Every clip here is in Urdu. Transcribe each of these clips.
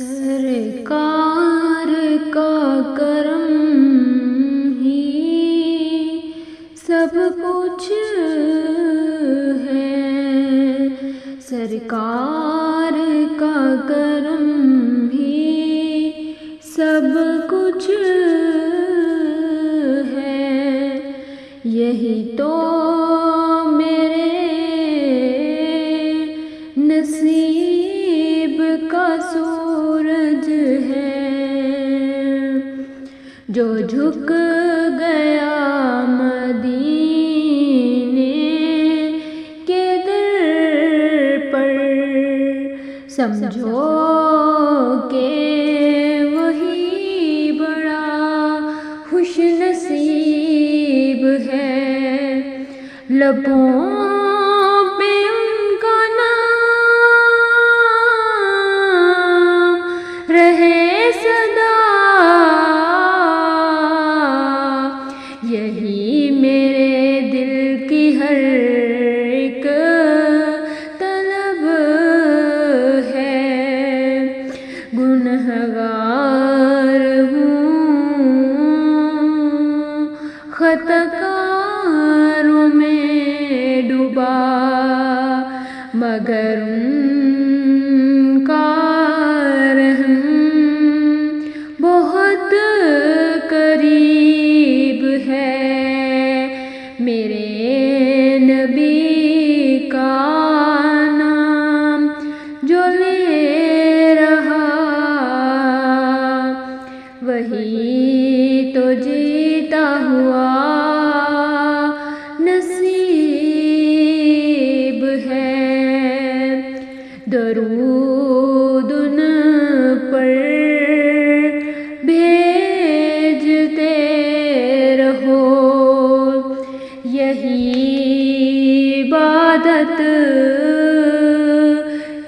سرکار کا کرم ہی سب کچھ ہے، سرکار کا کرم ہی سب کچھ ہے، یہی تو میرے نصیب کا سورج ہے، جو جھک گیا مدینے کے در پر، سمجھو کہ وہی بڑا خوش نصیب ہے، لبوں پہ ان کا نام رہے سدا، یہی میرے دل کی ہر ایک طلب ہے، گنہگار ہوں، خطاکاروں میں ڈوبا، مگر ان کا رحم بہت قریب ہے، میرے نبی کا نام جو لے رہا، وہی تو جیتا ہوا نصیب ہے، درود ان پر بھیجتے رہو، یہی عبادت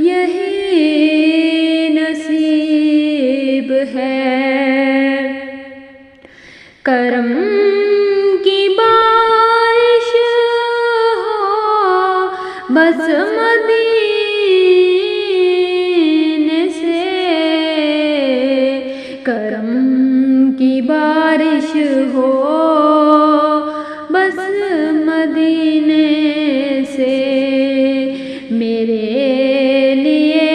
یہی نصیب ہے، کرم کی بارش ہو بس مدینے سے، کرم کی بارش ہو بس مدینے سے، میرے لیے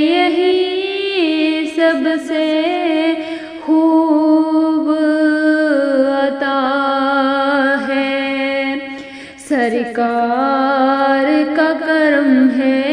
یہی سب سے خوب عطا ہے، سرکار کا کرم ہے